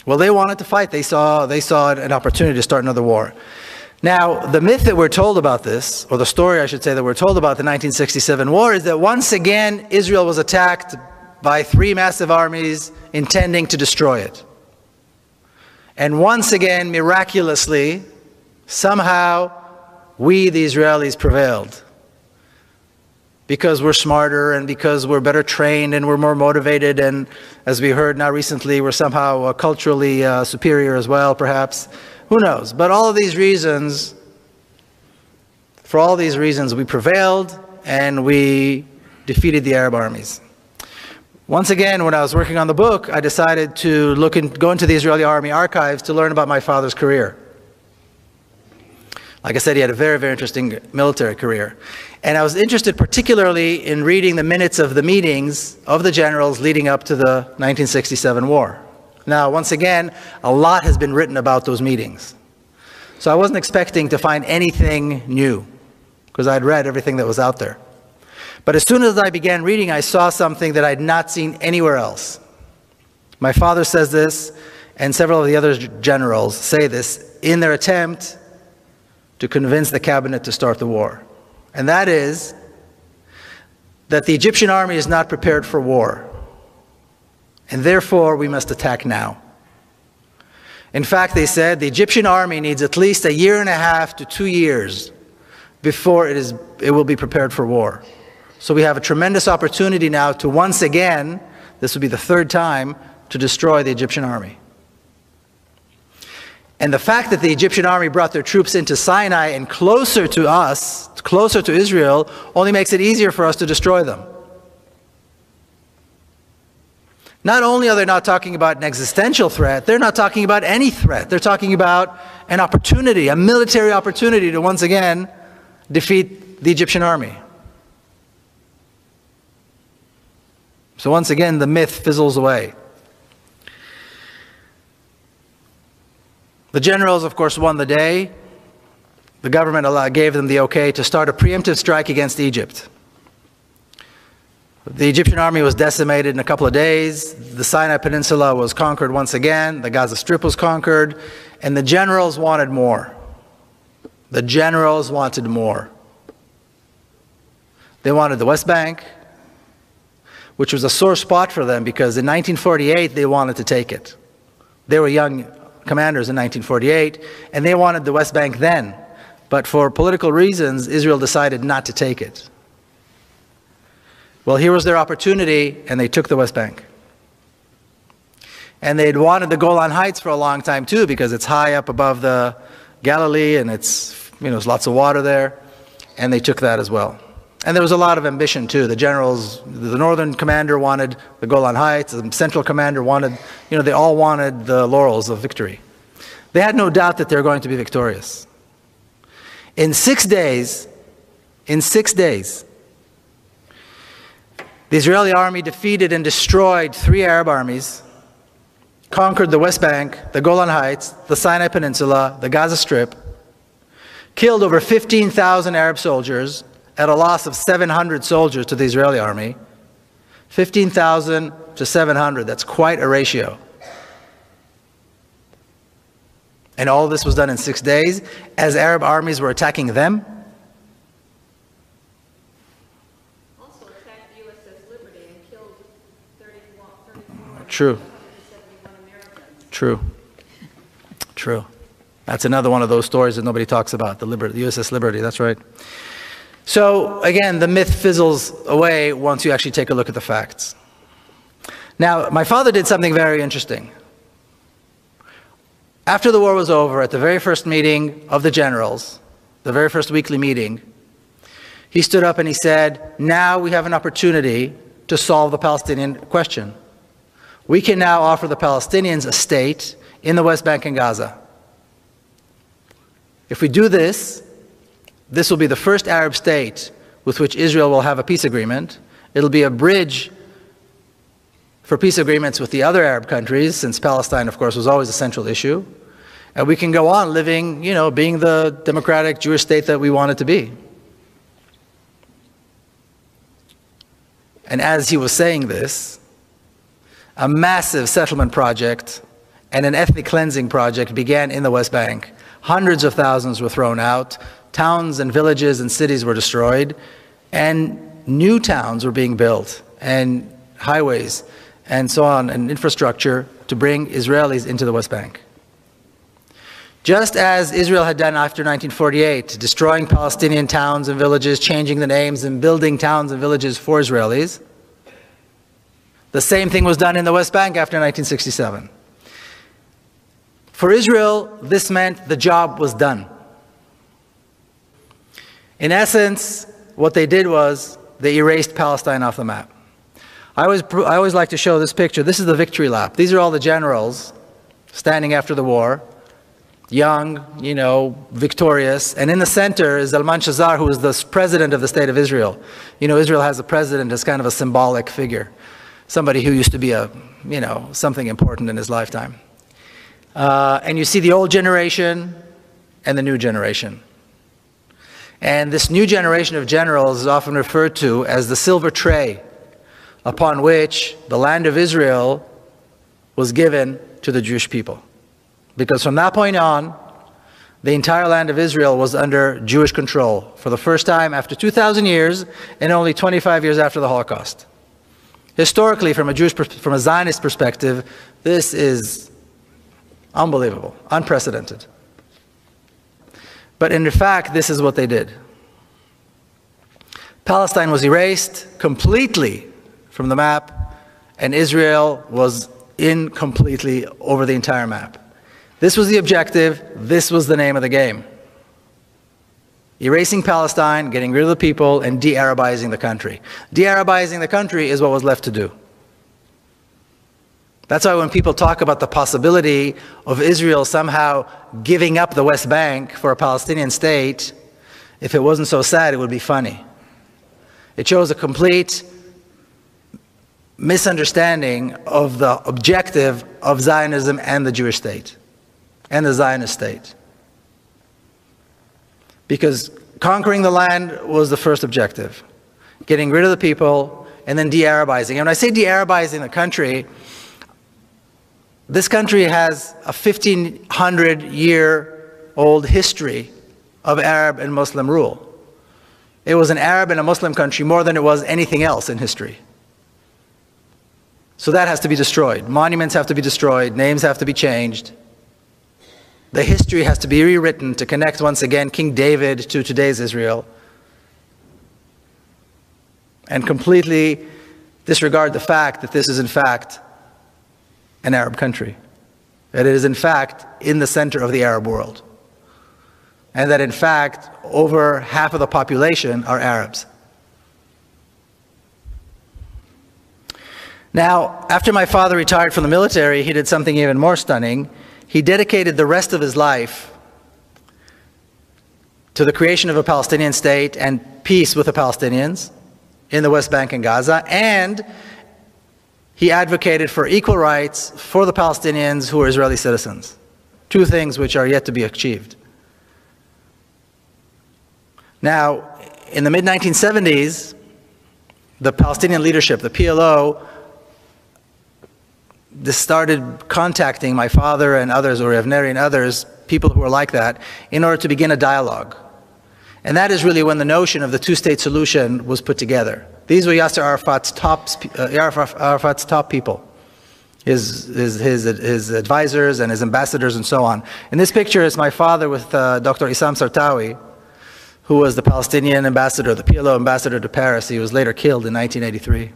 Well, they wanted to fight. They saw an opportunity to start another war. Now, the myth that we're told about this, or the story I should say that we're told about the 1967 war, is that once again Israel was attacked by 3 massive armies intending to destroy it. And once again, miraculously, somehow, we, the Israelis, prevailed. Because we're smarter and because we're better trained and we're more motivated, and as we heard now recently, we're somehow culturally superior as well, perhaps. Who knows? But all of these reasons, for all these reasons, we prevailed and we defeated the Arab armies. Once again, when I was working on the book, I decided to go into the Israeli army archives to learn about my father's career. Like I said, he had a very, very interesting military career. And I was interested particularly in reading the minutes of the meetings of the generals leading up to the 1967 war. Now, once again, a lot has been written about those meetings. So I wasn't expecting to find anything new, because I'd read everything that was out there. But as soon as I began reading, I saw something that I'd not seen anywhere else. My father says this, and several of the other generals say this, in their attempt to convince the cabinet to start the war. And that is that the Egyptian army is not prepared for war. And therefore, we must attack now. In fact, they said the Egyptian army needs at least 1.5 to 2 years before it will be prepared for war. So we have a tremendous opportunity now to once again, this will be the 3rd time, to destroy the Egyptian army. And the fact that the Egyptian army brought their troops into Sinai and closer to us, closer to Israel, only makes it easier for us to destroy them. Not only are they not talking about an existential threat, they're not talking about any threat. They're talking about an opportunity, a military opportunity to once again defeat the Egyptian army. So once again, the myth fizzles away. The generals, of course, won the day. The government gave them the okay to start a preemptive strike against Egypt. The Egyptian army was decimated in a couple of days. The Sinai Peninsula was conquered once again. The Gaza Strip was conquered. And the generals wanted more. The generals wanted more. They wanted the West Bank, which was a sore spot for them because in 1948 they wanted to take it. They were young commanders in 1948, and they wanted the West Bank then. But for political reasons, Israel decided not to take it. Well, here was their opportunity, and they took the West Bank. And they'd wanted the Golan Heights for a long time too, because it's high up above the Galilee, and there's lots of water there, and they took that as well. And there was a lot of ambition too. The generals, the northern commander wanted the Golan Heights, the central commander wanted, they all wanted the laurels of victory. They had no doubt that they were going to be victorious. In 6 days, the Israeli army defeated and destroyed 3 Arab armies, conquered the West Bank, the Golan Heights, the Sinai Peninsula, the Gaza Strip, killed over 15,000 Arab soldiers at a loss of 700 soldiers to the Israeli army. 15,000 to 700, that's quite a ratio. And all this was done in 6 days as Arab armies were attacking them. Also attacked the USS Liberty and killed 31 True. 171 Americans. True. That's another one of those stories that nobody talks about, the USS Liberty, that's right. So again, the myth fizzles away once you actually take a look at the facts. Now, my father did something very interesting. After the war was over, at the very first meeting of the generals, the very first weekly meeting, he stood up and he said, now we have an opportunity to solve the Palestinian question. We can now offer the Palestinians a state in the West Bank and Gaza. If we do this, this will be the first Arab state with which Israel will have a peace agreement. It'll be a bridge for peace agreements with the other Arab countries, since Palestine, of course, was always a central issue. And we can go on living, being the democratic Jewish state that we want it to be. And as he was saying this, a massive settlement project and an ethnic cleansing project began in the West Bank. Hundreds of thousands were thrown out, towns and villages and cities were destroyed, and new towns were being built, and highways, and so on, and infrastructure to bring Israelis into the West Bank. Just as Israel had done after 1948, destroying Palestinian towns and villages, changing the names and building towns and villages for Israelis, the same thing was done in the West Bank after 1967. For Israel, this meant the job was done. In essence, what they did was they erased Palestine off the map. I always like to show this picture. This is the victory lap. These are all the generals standing after the war, young, victorious. And in the center is Zalman Shazar, who is the president of the state of Israel. Israel has a president as kind of a symbolic figure, somebody who used to be something important in his lifetime. And you see the old generation and the new generation. And this new generation of generals is often referred to as the silver tray upon which the land of Israel was given to the Jewish people. Because from that point on, the entire land of Israel was under Jewish control for the first time after 2,000 years and only 25 years after the Holocaust. Historically, from a Zionist perspective, this is unbelievable, unprecedented. But in fact, this is what they did. Palestine was erased completely from the map, and Israel was in completely over the entire map. This was the objective, this was the name of the game. Erasing Palestine, getting rid of the people, and de-Arabizing the country. De-Arabizing the country is what was left to do. That's why when people talk about the possibility of Israel somehow giving up the West Bank for a Palestinian state, if it wasn't so sad, it would be funny. It shows a complete misunderstanding of the objective of Zionism and the Jewish state, and the Zionist state. Because conquering the land was the first objective, getting rid of the people, and then de-Arabizing. And when I say de-Arabizing the country, this country has a 1,500-year-old history of Arab and Muslim rule. It was an Arab and a Muslim country more than it was anything else in history. So that has to be destroyed. Monuments have to be destroyed. Names have to be changed. The history has to be rewritten to connect once again King David to today's Israel. And completely disregard the fact that this is in fact an Arab country. That it is in fact in the center of the Arab world. And that in fact over half of the population are Arabs. Now, after my father retired from the military, he did something even more stunning. He dedicated the rest of his life to the creation of a Palestinian state and peace with the Palestinians in the West Bank and Gaza, and he advocated for equal rights for the Palestinians who are Israeli citizens. Two things which are yet to be achieved. Now, in the mid-1970s, the Palestinian leadership, the PLO, started contacting my father and others, or Avneri and others, people who were like that, in order to begin a dialogue. And that is really when the notion of the two-state solution was put together. These were Yasser Arafat's top people, his advisors and his ambassadors and so on. In this picture is my father with Dr. Issam Sartawi, who was the Palestinian ambassador, the PLO ambassador to Paris. He was later killed in 1983.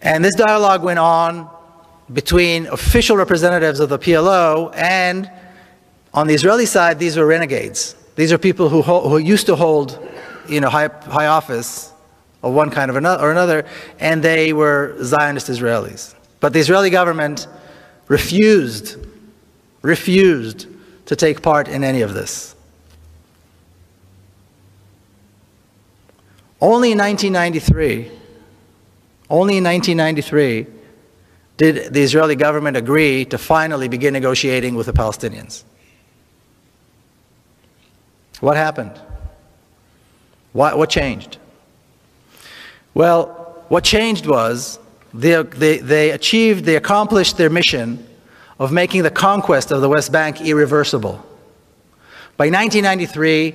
And this dialogue went on between official representatives of the PLO, and on the Israeli side, these were renegades. These are people who used to hold, high office of one kind or another, and they were Zionist Israelis. But the Israeli government refused to take part in any of this. Only in 1993, did the Israeli government agree to finally begin negotiating with the Palestinians. What happened? What changed? Well, what changed was They accomplished their mission of making the conquest of the West Bank irreversible. By 1993,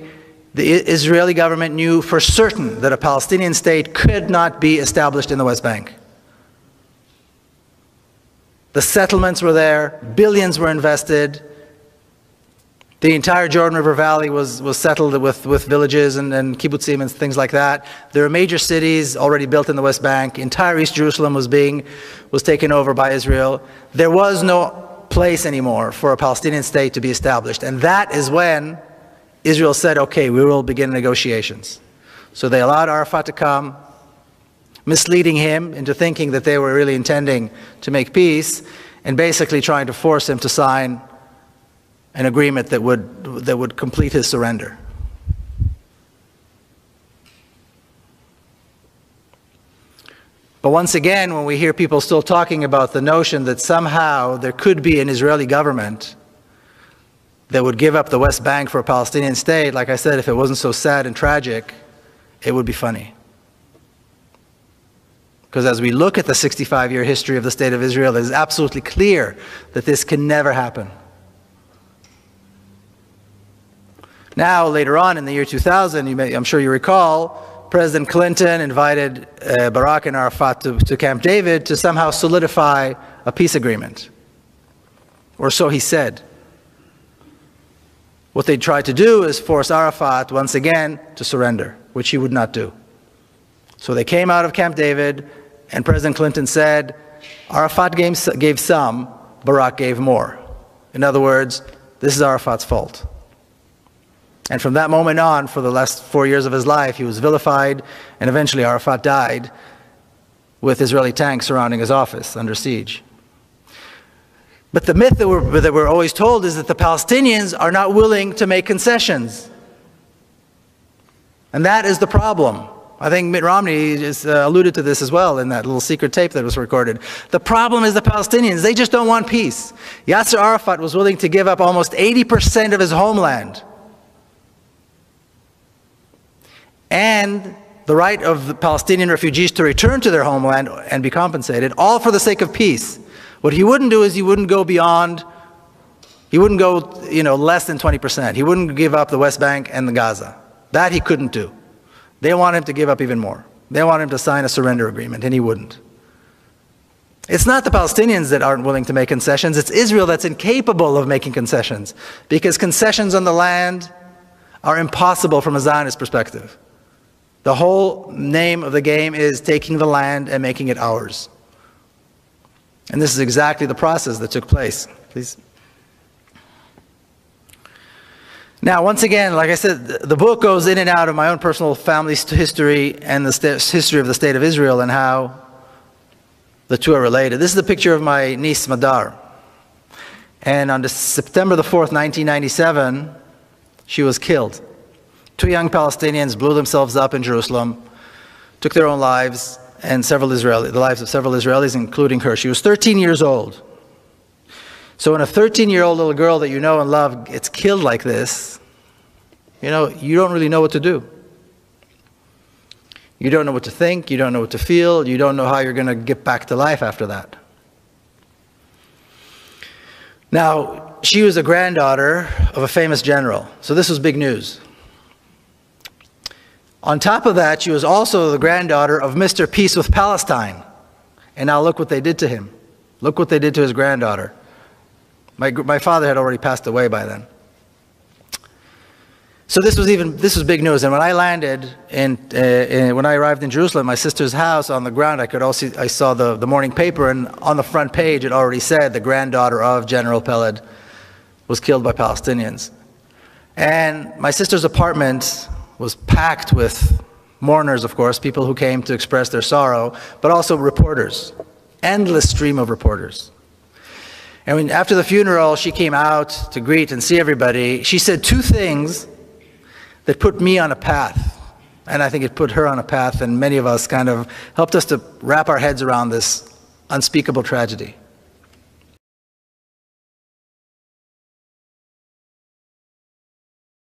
the Israeli government knew for certain that a Palestinian state could not be established in the West Bank. The settlements were there, billions were invested. The entire Jordan River Valley was settled with villages and kibbutzim and things like that. There were major cities already built in the West Bank. Entire East Jerusalem was taken over by Israel. There was no place anymore for a Palestinian state to be established. And that is when Israel said, okay, we will begin negotiations. So they allowed Arafat to come, misleading him into thinking that they were really intending to make peace, and basically trying to force him to sign an agreement that would complete his surrender. But once again, when we hear people still talking about the notion that somehow there could be an Israeli government that would give up the West Bank for a Palestinian state, like I said, if it wasn't so sad and tragic, it would be funny. Because as we look at the 65-year history of the State of Israel, it is absolutely clear that this can never happen. Now, later on in the year 2000, I'm sure you recall, President Clinton invited Barak and Arafat to Camp David to somehow solidify a peace agreement. Or so he said. What they tried to do is force Arafat once again to surrender, which he would not do. So they came out of Camp David, and President Clinton said, Arafat gave some, Barak gave more. In other words, this is Arafat's fault. And from that moment on, for the last 4 years of his life, he was vilified, and eventually Arafat died with Israeli tanks surrounding his office under siege. But the myth that we're always told is that the Palestinians are not willing to make concessions. And that is the problem. I think Mitt Romney just alluded to this as well in that little secret tape that was recorded. The problem is the Palestinians. They just don't want peace. Yasser Arafat was willing to give up almost 80% of his homeland and the right of the Palestinian refugees to return to their homeland and be compensated, all for the sake of peace. What he wouldn't do is he wouldn't go less than 20%. He wouldn't give up the West Bank and the Gaza. That he couldn't do. They want him to give up even more. They want him to sign a surrender agreement, and he wouldn't. It's not the Palestinians that aren't willing to make concessions. It's Israel that's incapable of making concessions, because concessions on the land are impossible from a Zionist perspective. The whole name of the game is taking the land and making it ours. And this is exactly the process that took place. Please. Now, once again, like I said, the book goes in and out of my own personal family history and the history of the State of Israel and how the two are related. This is a picture of my niece, Madar. And on September the 4th, 1997, she was killed. 2 young Palestinians blew themselves up in Jerusalem, took their own lives, and the lives of several Israelis, including her. She was 13 years old. So when a 13-year-old little girl that you know and love gets killed like this, you don't really know what to do. You don't know what to think, you don't know what to feel, you don't know how you're going to get back to life after that. Now, she was a granddaughter of a famous general, so this was big news. On top of that, she was also the granddaughter of Mr. Peace with Palestine. And now look what they did to him. Look what they did to his granddaughter. My father had already passed away by then. So this was big news. And when I landed, when I arrived in Jerusalem, my sister's house, on the ground, I saw the morning paper, and on the front page it already said the granddaughter of General Peled was killed by Palestinians. And my sister's apartment was packed with mourners, of course, people who came to express their sorrow, but also reporters, endless stream of reporters. And after the funeral, she came out to greet and see everybody. She said two things that put me on a path, and I think it put her on a path, and many of us kind of helped us to wrap our heads around this unspeakable tragedy.